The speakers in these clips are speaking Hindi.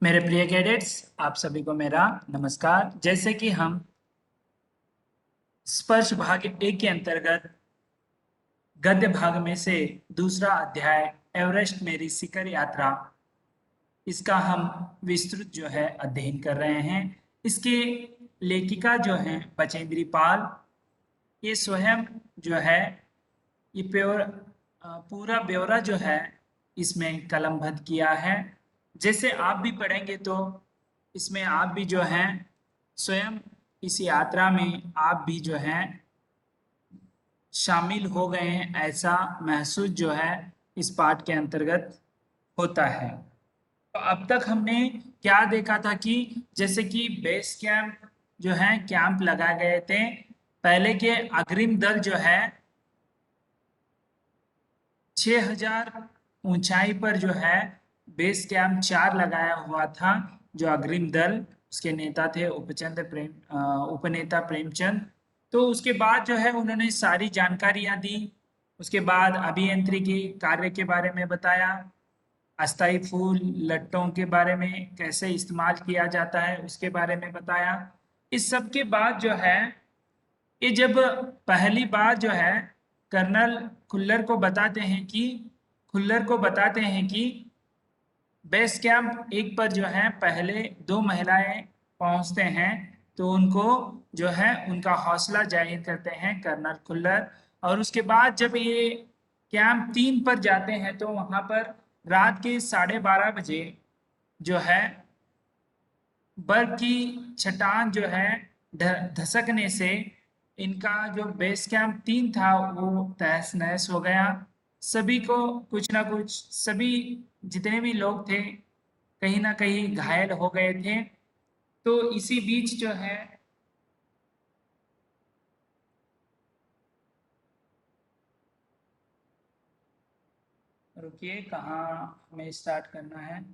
मेरे प्रिय कैडेट्स, आप सभी को मेरा नमस्कार। जैसे कि हम स्पर्श भाग एक के अंतर्गत गद्य भाग में से दूसरा अध्याय एवरेस्ट मेरी शिखर यात्रा, इसका हम विस्तृत जो है अध्ययन कर रहे हैं। इसके लेखिका जो हैं बचेंद्री पाल, ये स्वयं जो है ये पूरा ब्यौरा जो है इसमें कलमबद्ध किया है। जैसे आप भी पढ़ेंगे तो इसमें आप भी जो हैं स्वयं इस यात्रा में आप भी जो हैं शामिल हो गए हैं, ऐसा महसूस जो है इस पाठ के अंतर्गत होता है। तो अब तक हमने क्या देखा था कि जैसे कि बेस कैंप जो है कैंप लगाए गए थे। पहले के अग्रिम दल जो है 6000 ऊंचाई पर जो है बेस कैंप 4 लगाया हुआ था। जो अग्रिम दल, उसके नेता थे उपनेता प्रेमचंद। तो उसके बाद जो है उन्होंने सारी जानकारियां दी। उसके बाद अभियांत्रिकी कार्य के बारे में बताया, अस्थाई फूल लट्टों के बारे में कैसे इस्तेमाल किया जाता है उसके बारे में बताया। इस सब के बाद जो है ये जब पहली बार जो है कर्नल खुल्लर को बताते हैं कि बेस कैंप एक पर जो है पहले 2 महिलाएं पहुंचते हैं, तो उनको जो है उनका हौसला जाहिर करते हैं कर्नल खुल्लर। और उसके बाद जब ये कैंप 3 पर जाते हैं तो वहां पर रात के 12:30 बजे जो है बर्फ की चट्टान जो है धसकने से इनका जो बेस कैंप 3 था वो तहस नहस हो गया। सभी को कुछ ना कुछ, सभी जितने भी लोग थे कहीं ना कहीं घायल हो गए थे। तो इसी बीच जो है रुकिए, कहाँ हमें स्टार्ट करना है।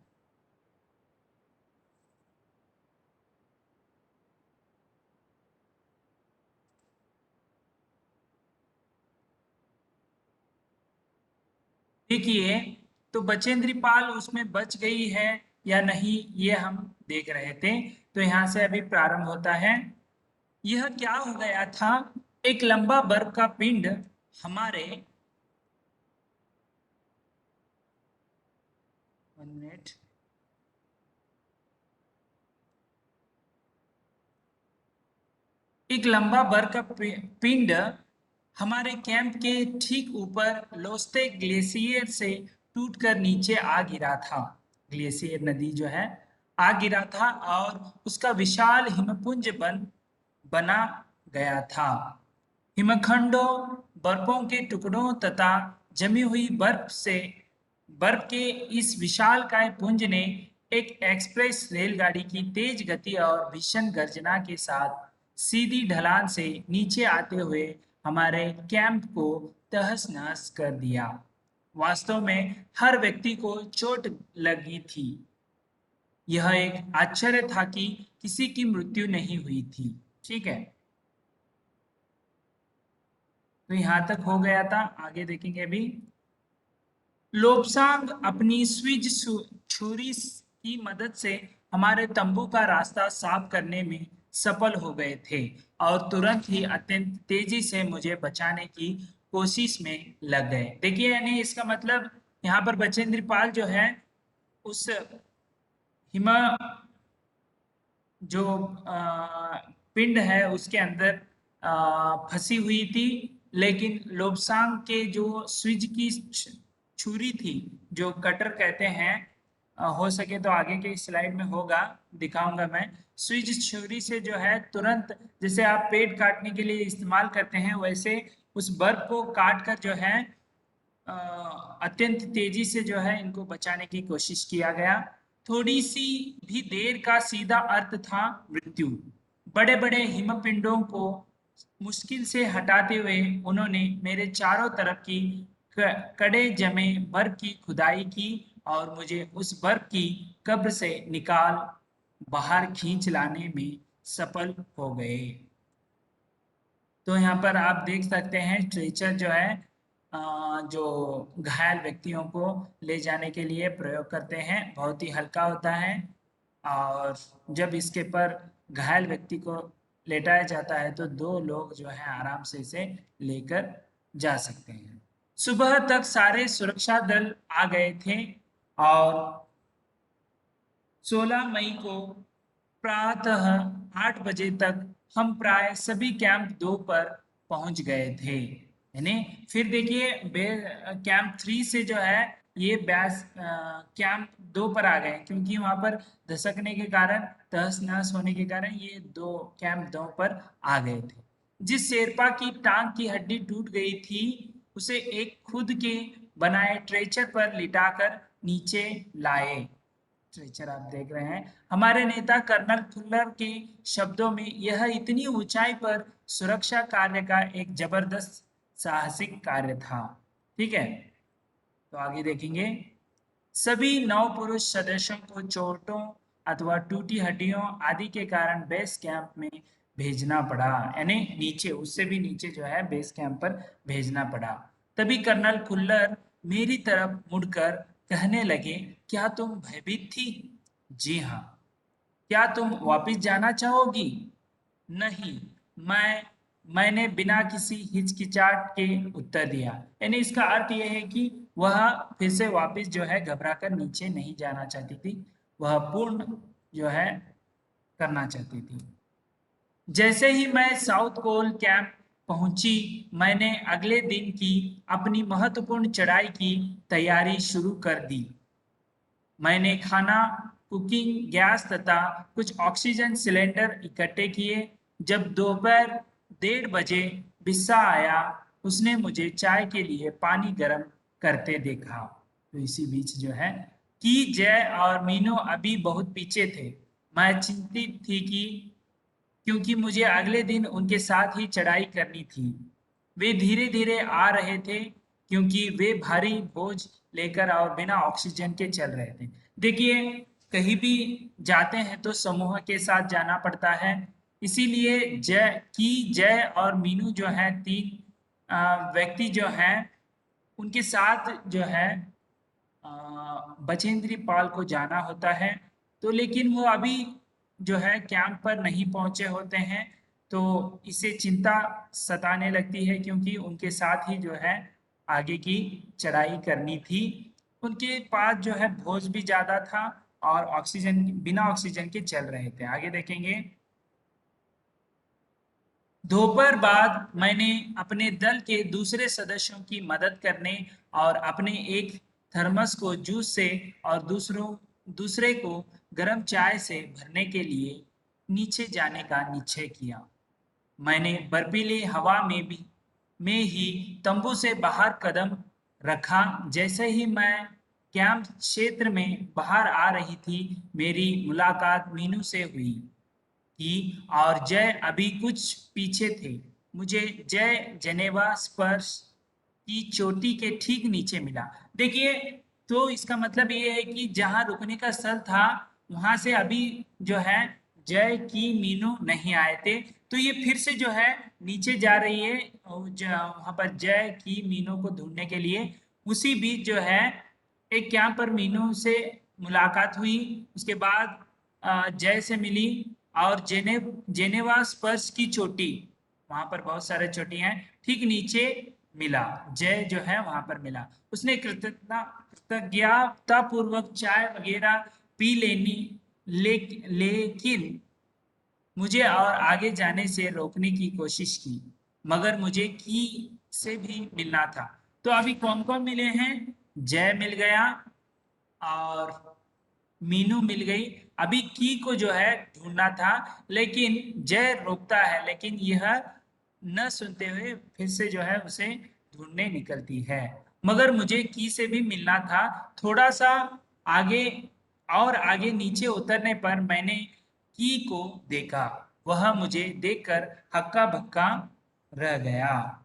देखिए, तो बचेंद्री पाल उसमें बच गई है या नहीं, ये हम देख रहे थे। तो यहाँ से अभी प्रारंभ होता है। यह क्या हो गया था, एक लंबा बर्फ का पिंड हमारे 1 मिनट। एक लंबा बर्फ का पिंड हमारे कैंप के ठीक ऊपर लोस्ते ग्लेशियर से टूटकर नीचे आ गिरा था। ग्लेशियर नदी जो है आ गिरा था और उसका विशाल हिमपुंज बना गया था। हिमखंडों, बर्फों के टुकड़ों तथा जमी हुई बर्फ के इस विशालकाय पुंज ने एक एक्सप्रेस रेलगाड़ी की तेज गति और भीषण गर्जना के साथ सीधी ढलान से नीचे आते हुए हमारे कैंप को तहस नहस कर दिया। वास्तव में हर व्यक्ति को चोट लगी थी। यह एक आश्चर्य था कि किसी की मृत्यु नहीं हुई थी। ठीक है, तो यहां तक हो गया था। आगे देखेंगे अभी। लोब्सांग अपनी छुरी की मदद से हमारे तंबू का रास्ता साफ करने में सफल हो गए थे और तुरंत ही अत्यंत तेजी से मुझे बचाने की कोशिश में लग गए। देखिए, यानी इसका मतलब यहाँ पर बचेंद्र पाल जो है उस हिमा जो पिंड है उसके अंदर फंसी हुई थी। लेकिन लोब्सांग के जो स्विज की छुरी थी, जो कटर कहते हैं, हो सके तो आगे के स्लाइड में होगा, दिखाऊंगा मैं। स्विज छुरी से जो है तुरंत, जैसे आप पेड़ काटने के लिए इस्तेमाल करते हैं, वैसे उस बर्फ को काट कर जो है अत्यंत तेजी से जो है इनको बचाने की कोशिश किया गया। थोड़ी सी भी देर का सीधा अर्थ था मृत्यु। बड़े बड़े हिमपिंडों को मुश्किल से हटाते हुए उन्होंने मेरे चारों तरफ की कड़े जमे बर्फ की खुदाई की और मुझे उस बर्फ की कब्र से निकाल बाहर खींच लाने में सफल हो गए। तो यहाँ पर आप देख सकते हैं स्ट्रेचर जो है जो घायल व्यक्तियों को ले जाने के लिए प्रयोग करते हैं, बहुत ही हल्का होता है। और जब इसके पर घायल व्यक्ति को लेटाया जाता है तो दो लोग जो है आराम से इसे लेकर जा सकते हैं। सुबह तक सारे सुरक्षा दल आ गए थे और 16 मई को प्रातः 8 बजे तक हम प्राय सभी कैंप 2 पर पहुंच गए थे। यानी फिर देखिए कैंप 3 से जो है ये बैस कैंप 2 पर आ गए, क्योंकि वहां पर धसकने के कारण, तहस नहस होने के कारण ये दो कैंप 2 पर आ गए थे। जिस शेरपा की टांग की हड्डी टूट गई थी उसे एक खुद के बनाए ट्रेचर पर लिटाकर नीचे लाए। स्ट्रेचर आप देख रहे हैं। हमारे नेता कर्नल फुल्लर के शब्दों में यह इतनी ऊंचाई पर सुरक्षा कार्य का एक जबरदस्त साहसिक कार्य था। ठीक है, तो आगे देखेंगे। सभी नौ पुरुष सदस्यों को चोटों अथवा टूटी हड्डियों आदि के कारण बेस कैंप में भेजना पड़ा, यानी नीचे, उससे भी नीचे जो है बेस कैंप पर भेजना पड़ा। तभी कर्नल फुल्लर मेरी तरफ मुड़कर कहने लगे, क्या तुम भयभीत थी? जी हाँ। क्या तुम वापिस जाना चाहोगी? नहीं, मैंने बिना किसी हिचकिचाहट के उत्तर दिया। यानी इसका अर्थ यह है कि वह फिर से वापस जो है घबराकर नीचे नहीं जाना चाहती थी, वह पूर्ण जो है करना चाहती थी। जैसे ही मैं साउथ कोल कैंप पहुंची, मैंने अगले दिन की अपनी महत्वपूर्ण चढ़ाई की तैयारी शुरू कर दी। मैंने खाना, कुकिंग गैस तथा कुछ ऑक्सीजन सिलेंडर इकट्ठे किए। जब दोपहर 1:30 बजे बिस्सा आया, उसने मुझे चाय के लिए पानी गर्म करते देखा। तो इसी बीच जो है कि जय और मीनू अभी बहुत पीछे थे। मैं चिंतित थी कि क्योंकि मुझे अगले दिन उनके साथ ही चढ़ाई करनी थी। वे धीरे धीरे आ रहे थे क्योंकि वे भारी बोझ लेकर और बिना ऑक्सीजन के चल रहे थे। देखिए, कहीं भी जाते हैं तो समूह के साथ जाना पड़ता है। इसीलिए जय और मीनू जो है, तीन व्यक्ति जो हैं, उनके साथ जो है बचेंद्री पाल को जाना होता है। तो लेकिन वो अभी जो है कैंप पर नहीं पहुंचे होते हैं, तो इसे चिंता सताने लगती है क्योंकि उनके साथ ही जो है आगे की चढ़ाई करनी थी। उनके पास जो है बोझ भी ज्यादा था और ऑक्सीजन, बिना ऑक्सीजन के चल रहे थे। आगे देखेंगे। दोपहर बाद मैंने अपने दल के दूसरे सदस्यों की मदद करने और अपने एक थर्मस को जूस से और दूसरे को गर्म चाय से भरने के लिए नीचे जाने का निश्चय किया। मैंने बर्फीली हवा में ही तंबू से बाहर कदम रखा। जैसे ही मैं कैंप क्षेत्र में बाहर आ रही थी, मेरी मुलाकात मीनू से हुई की और जय अभी कुछ पीछे थे। मुझे जय जेनेवा स्पर्श की चोटी के ठीक नीचे मिला। देखिए, तो इसका मतलब ये है कि जहां रुकने का स्थल था वहां से अभी जो है जय की मीनू नहीं आए थे, तो ये फिर से जो है नीचे जा रही है और वहां पर जय की मीनू को ढूंढने के लिए। उसी बीच जो है एक कैंप पर मीनू से मुलाकात हुई। उसके बाद जय से मिली और जेनेवा स्पर्श की चोटी, वहां पर बहुत सारे चोटी हैं, ठीक नीचे मिला। जय जो है वहां पर मिला। उसने कृतज्ञता पूर्वक चाय वगैरह पी लेनी, लेकिन मुझे और आगे जाने से रोकने की कोशिश की। मगर मुझे की से भी मिलना था। तो अभी कौन कौन मिले हैं? जय मिल गया और मीनू मिल गई। अभी की को जो है ढूंढना था, लेकिन जय रोकता है, लेकिन यह न सुनते हुए फिर से जो है उसे ढूंढने निकलती है। मगर मुझे की से भी मिलना था। थोड़ा सा आगे और आगे नीचे उतरने पर मैंने की को देखा। वह मुझे देखकर हक्का बक्का रह गया।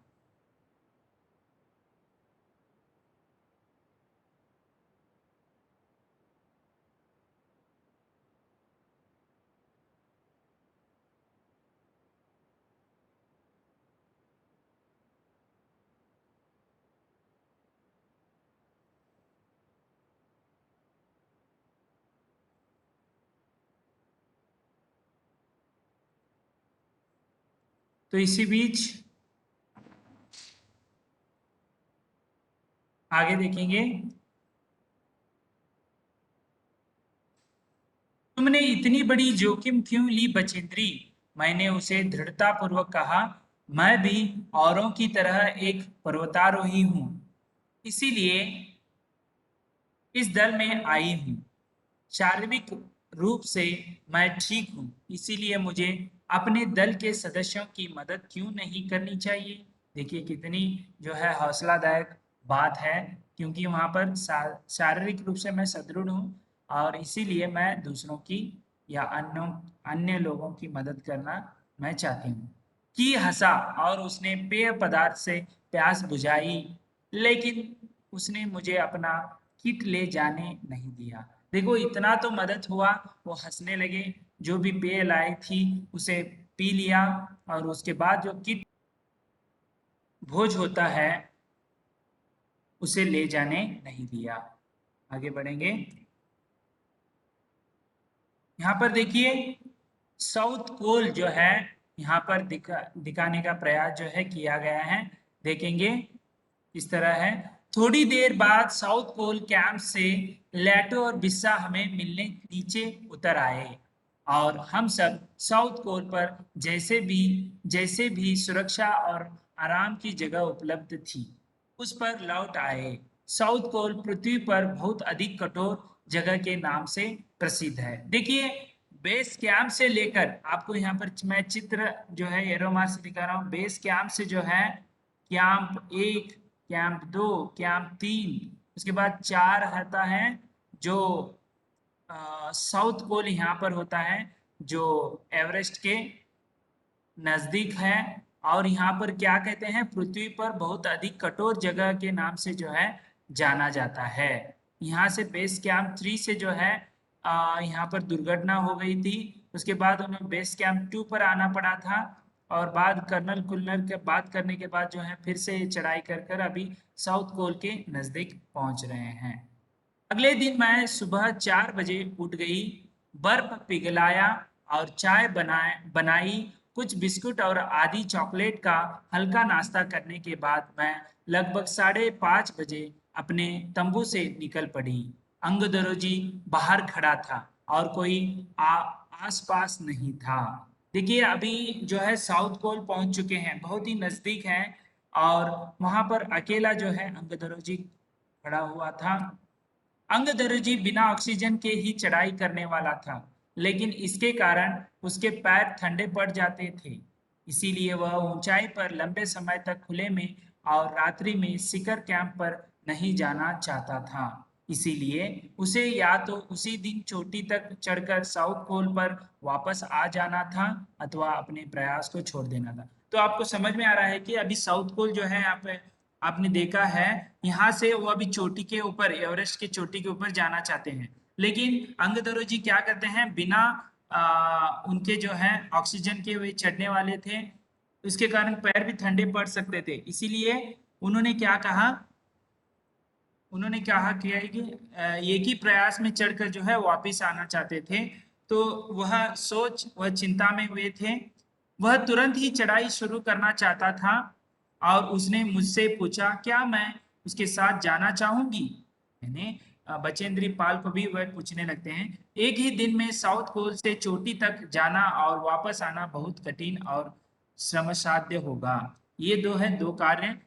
तो इसी बीच आगे देखेंगे। तुमने इतनी बड़ी जोखिम क्यों ली बचेंद्री? मैंने उसे दृढ़ता पूर्वक कहा, मैं भी औरों की तरह एक पर्वतारोही हूं, इसीलिए इस दल में आई हूं। शारीरिक रूप से मैं ठीक हूं, इसीलिए मुझे अपने दल के सदस्यों की मदद क्यों नहीं करनी चाहिए? देखिए कितनी जो है हौसलादायक बात है, क्योंकि वहां पर शारीरिक रूप से मैं सुदृढ़ हूं और इसीलिए मैं दूसरों की या अन्य अन्य लोगों की मदद करना मैं चाहती हूँ। की हंसा और उसने पेय पदार्थ से प्यास बुझाई, लेकिन उसने मुझे अपना किट ले जाने नहीं दिया। देखो इतना तो मदद हुआ, वो हंसने लगे, जो भी पेय लाई थी उसे पी लिया और उसके बाद जो किट भोज होता है उसे ले जाने नहीं दिया। आगे बढ़ेंगे। यहाँ पर देखिए साउथ पोल जो है यहाँ पर दिखाने का प्रयास जो है किया गया है। देखेंगे इस तरह है। थोड़ी देर बाद साउथ पोल कैंप से लैटो और बिस्सा हमें मिलने नीचे उतर आए और हम सब साउथ पोल पर जैसे भी सुरक्षा और आराम की जगह उपलब्ध थी उस पर लौट आए। साउथ पोल पृथ्वी पर बहुत अधिक कठोर जगह के नाम से प्रसिद्ध है। देखिए बेस कैंप से लेकर आपको यहाँ पर मैं चित्र जो है एरो मार्क से दिखा रहा हूँ। बेस कैंप से जो है कैंप 1, कैंप 2, कैंप 3, उसके बाद 4 आता है जो साउथ पोल यहाँ पर होता है, जो एवरेस्ट के नजदीक है। और यहाँ पर क्या कहते हैं, पृथ्वी पर बहुत अधिक कठोर जगह के नाम से जो है जाना जाता है। यहाँ से बेस कैंप 3 से जो है यहाँ पर दुर्घटना हो गई थी, उसके बाद उन्हें बेस कैंप 2 पर आना पड़ा था और बाद कर्नल कुल्लर के बात करने के बाद जो है फिर से चढ़ाई कर कर अभी साउथ पोल के नजदीक पहुंच रहे हैं। अगले दिन मैं सुबह 4 बजे उठ गई, बर्फ पिघलाया और चाय बनाई। कुछ बिस्कुट और आधी चॉकलेट का हल्का नाश्ता करने के बाद मैं लगभग 5:30 बजे अपने तंबू से निकल पड़ी। अंगदरोजी बाहर खड़ा था और कोई आसपास नहीं था। देखिए अभी जो है साउथ पोल पहुंच चुके हैं, बहुत ही नजदीक है और वहां पर अकेला जो है अंगदरोजी खड़ा हुआ था। अंगदर्जी बिना ऑक्सीजन के ही चढ़ाई करने वाला था, लेकिन इसके कारण उसके पैर ठंडे पड़ जाते थे, इसीलिए वह ऊंचाई पर लंबे समय तक खुले में और रात्रि में शिखर कैंप पर नहीं जाना चाहता था। इसीलिए उसे या तो उसी दिन चोटी तक चढ़कर साउथ पोल पर वापस आ जाना था अथवा अपने प्रयास को छोड़ देना था। तो आपको समझ में आ रहा है कि अभी साउथ पोल जो है यहाँ पे आपने देखा है, यहाँ से वो अभी चोटी के ऊपर, एवरेस्ट की चोटी के ऊपर जाना चाहते हैं, लेकिन अंगदरो जी क्या करते हैं, बिना उनके जो है ऑक्सीजन के वे चढ़ने वाले थे, उसके कारण पैर भी ठंडे पड़ सकते थे। इसीलिए उन्होंने क्या कहा, उन्होंने कहा किया है कि एक ही प्रयास में चढ़कर जो है वापिस आना चाहते थे। तो वह चिंता में हुए थे। वह तुरंत ही चढ़ाई शुरू करना चाहता था और उसने मुझसे पूछा क्या मैं उसके साथ जाना चाहूंगी। मैंने बचेंद्री पाल को भी वह पूछने लगते हैं। एक ही दिन में साउथ पोल से चोटी तक जाना और वापस आना बहुत कठिन और श्रमसाध्य होगा। ये दो कार्य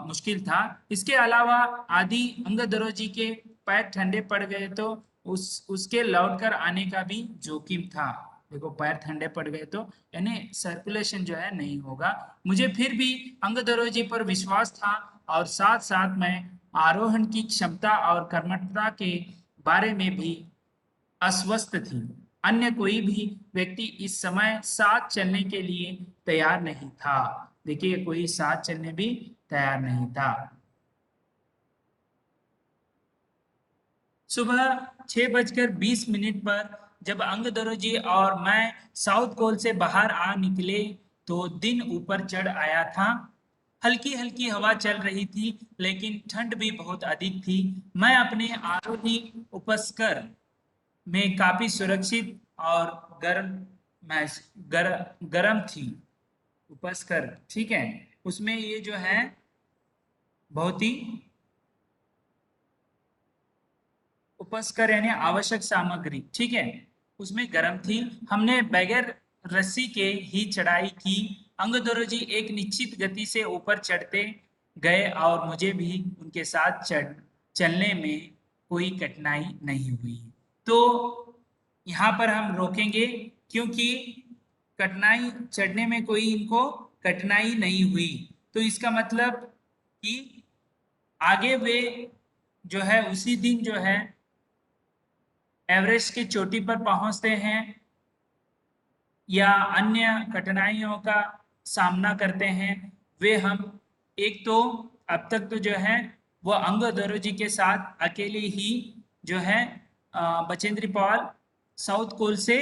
मुश्किल था। इसके अलावा आदि अंगदरोजी के पैर ठंडे पड़ गए तो उसके लौटकर आने का भी जोखिम था। देखो पैर ठंडे पड़ गए तो यानी सर्कुलेशन जो है नहीं होगा। मुझे फिर भी अंगदरोजी पर विश्वास था और साथ साथ मैं आरोहण की क्षमता और कर्मठता के बारे में भी अस्वस्थ थी। अन्य कोई भी व्यक्ति इस समय साथ चलने के लिए तैयार नहीं था। देखिए कोई साथ चलने भी तैयार नहीं था। सुबह 6:20 पर जब अंगदरोजी और मैं साउथ पोल से बाहर आ निकले तो दिन ऊपर चढ़ आया था। हल्की हल्की हवा चल रही थी, लेकिन ठंड भी बहुत अधिक थी। मैं अपने आरोही उपस्कर में काफी सुरक्षित और गर्म थी। उपस्कर, ठीक है। उसमें ये जो है बहुत ही उपस्कर यानी आवश्यक सामग्री, ठीक है, उसमें गर्म थी। हमने बगैर रस्सी के ही चढ़ाई की। अंगदोरजी एक निश्चित गति से ऊपर चढ़ते गए और मुझे भी उनके साथ चलने में कोई कठिनाई नहीं हुई। तो यहाँ पर हम रोकेंगे, क्योंकि कठिनाई चढ़ने में कोई इनको कठिनाई नहीं हुई। तो इसका मतलब कि आगे वे जो है उसी दिन जो है एवरेस्ट की चोटी पर पहुंचते हैं या अन्य कठिनाइयों का सामना करते हैं। वे हम एक तो अब तक तो जो है वो अंगदोरजी के साथ अकेले ही जो है बचेंद्री पाल साउथ कोल से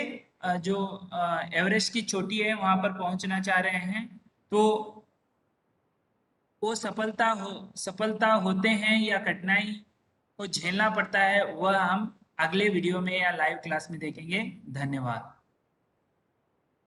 जो एवरेस्ट की चोटी है वहां पर पहुंचना चाह रहे हैं। तो वो सफलता होते हैं या कठिनाई को झेलना पड़ता है, वह हम अगले वीडियो में या लाइव क्लास में देखेंगे। धन्यवाद।